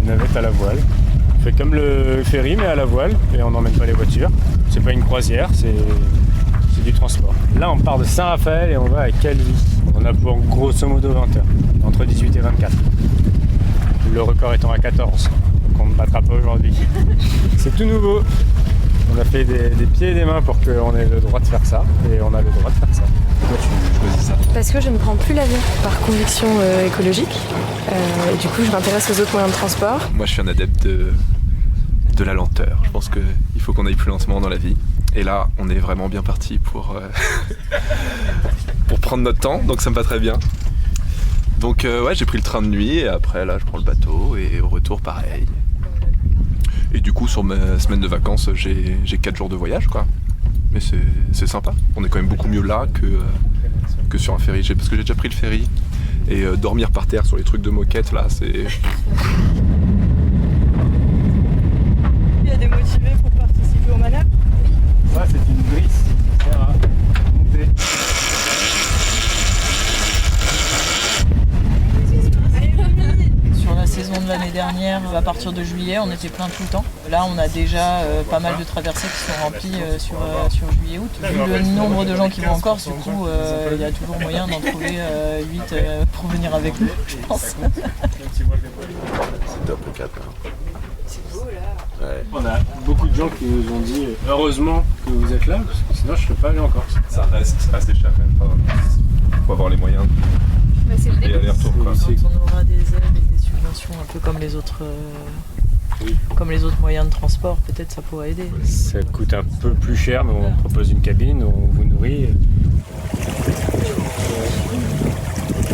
navette à la voile. On fait comme le ferry mais à la voile et on n'emmène pas les voitures. C'est pas une croisière, c'est du transport. Là on part de Saint-Raphaël et on va à Calvi. On a pour grosso modo 20 heures, entre 18 et 24. Le record étant à 14, donc on ne battra pas aujourd'hui. C'est tout nouveau. On a fait des pieds et des mains pour qu'on ait le droit de faire ça et on a le droit de faire ça. Pourquoi tu choisis ça? Parce que je ne prends plus l'avion par conviction écologique. Et du coup je m'intéresse aux autres moyens de transport. Moi je suis un adepte de la lenteur. Je pense qu'il faut qu'on aille plus lentement dans la vie. Et là on est vraiment bien parti pour prendre notre temps, donc ça me va très bien. Donc ouais, j'ai pris le train de nuit et après là je prends le bateau et au retour pareil. Et du coup sur ma semaine de vacances j'ai 4 jours de voyage quoi. Mais c'est sympa, on est quand même beaucoup mieux là que sur un ferry. Parce que j'ai déjà pris le ferry et dormir par terre sur les trucs de moquette là c'est... Il y a des motivés pour participer aux manœuvres. Ça c'est une drisse qui sert à monter. Sur la saison de l'année dernière, à partir de juillet, on était plein tout le temps. Là, on a déjà pas mal de traversées qui sont remplies sur juillet-août. Vu le nombre de gens qui vont en Corse, du coup, il y a toujours moyen d'en trouver 8 pour venir avec nous, je pense. C'est top le cap. C'est beau là. Ouais. On a beaucoup de gens qui nous ont dit heureusement que vous êtes là, parce que sinon je ne serais pas allé en Corse. Ça reste assez cher quand même. Faut avoir les moyens C'est le et aller-retour quoi. Quand on aura des aides et des subventions un peu comme les autres, comme les autres moyens de transport, peut-être ça pourrait aider. Ça coûte un peu plus cher, mais on propose une cabine, on vous nourrit.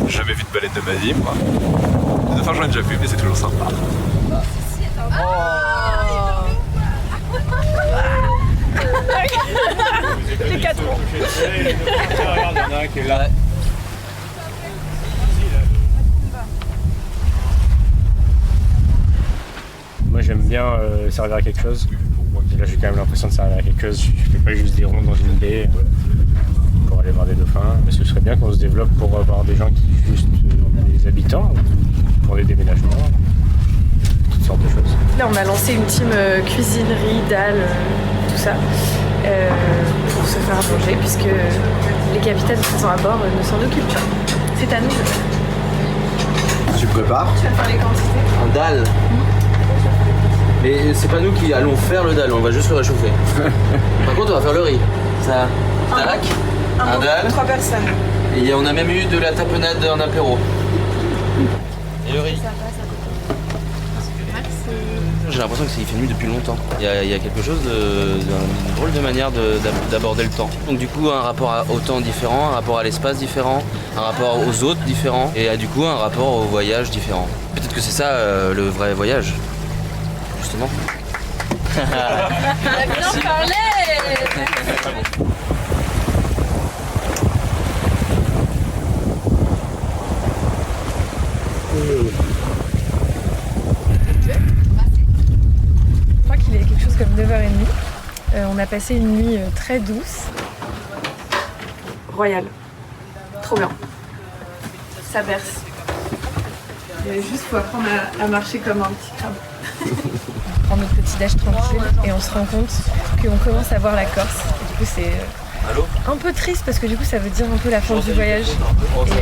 Jamais vu de baleine de ma vie moi. Enfin j'en ai déjà vu mais c'est toujours sympa. Les 4 ans. Regarde, il y en a un qui est là. Moi j'aime bien servir à quelque chose. Et là j'ai quand même l'impression de servir à quelque chose. Je fais pas juste des ronds dans une baie pour aller voir des dauphins. Mais ce serait bien qu'on se développe pour avoir des gens qui juste des habitants, pour les déménagements, toutes sortes de choses. Là on a lancé une team cuisinerie, dalle, tout ça, pour se faire à manger puisque les capitaines présents à bord ne s'en occupent pas. C'est à nous de faire. Tu prépares Tu vas faire les quantités. un dalle. Mais c'est pas nous qui allons faire le dalle, on va juste le réchauffer. Par contre on va faire le riz. Ça, tac, un dalle. 3 personnes. Et on a même eu de la tapenade en apéro. Et le riz. J'ai l'impression qu'il fait nuit depuis longtemps. Il y a quelque chose d'une drôle de manière d'aborder le temps. Donc du coup un rapport au temps différent, un rapport à l'espace différent, un rapport aux autres différent et du coup un rapport au voyage différent. Peut-être que c'est ça le vrai voyage, justement. On a bien parlé. Je crois qu'il est quelque chose comme 9h30. On a passé une nuit très douce. Royal. Trop bien. Ça berce. Et juste faut apprendre à marcher comme un petit crabe. On prend notre petit déj tranquille et on se rend compte qu'on commence à voir la Corse. Et du coup c'est un peu triste parce que du coup ça veut dire un peu la fin du voyage. Et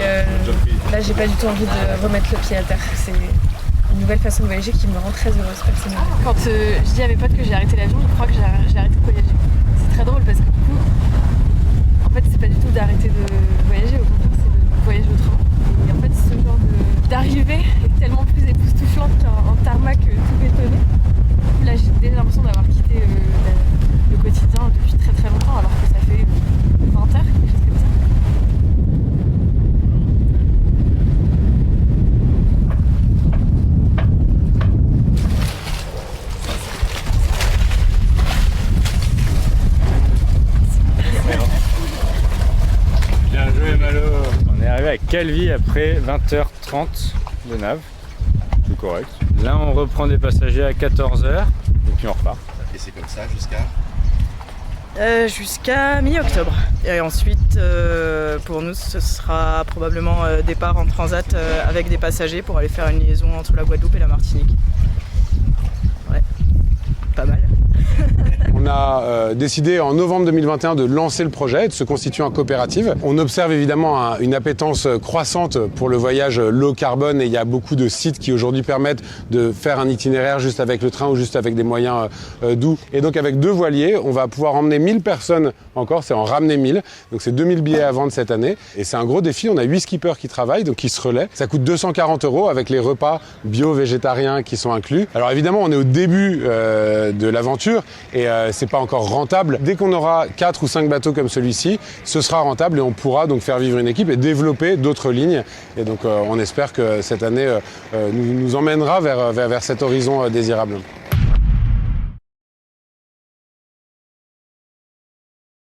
là j'ai pas du tout envie de remettre le pied à terre. C'est une nouvelle façon de voyager qui me rend très heureuse personnellement. Quand je dis à mes potes que j'ai arrêté l'avion, ils croient que j'ai arrêté de voyager. C'est très drôle parce que du coup, en fait c'est pas du tout d'arrêter de voyager, au contraire c'est de voyager autrement. Et en fait ce genre d'arrivée est tellement plus époustouflante qu'un tarmac tout bétonné. Là j'ai déjà l'impression d'avoir quitté le quotidien depuis très très longtemps alors que ça fait 20 heures, quelque chose comme ça. Bien joué Malo. On est arrivé à Calvi après 20h30 de nav. C'est correct. Là on reprend des passagers à 14h et puis on repart. Et c'est comme ça jusqu'à... Jusqu'à mi-octobre. Et ensuite, pour nous, ce sera probablement départ en transat avec des passagers pour aller faire une liaison entre la Guadeloupe et la Martinique. a décidé en novembre 2021 de lancer le projet et de se constituer en coopérative. On observe évidemment une appétence croissante pour le voyage low carbone et il y a beaucoup de sites qui aujourd'hui permettent de faire un itinéraire juste avec le train ou juste avec des moyens doux. Et donc avec 2 voiliers, on va pouvoir emmener 1000 personnes encore, c'est en ramener 1000. Donc c'est 2000 billets à vendre cette année. Et c'est un gros défi, on a 8 skippers qui travaillent, donc qui se relaient. Ça coûte 240 € avec les repas bio-végétariens qui sont inclus. Alors évidemment, on est au début de l'aventure et c'est pas encore rentable. Dès qu'on aura 4 ou 5 bateaux comme celui-ci, ce sera rentable et on pourra donc faire vivre une équipe et développer d'autres lignes. Et donc on espère que cette année nous emmènera vers cet horizon désirable.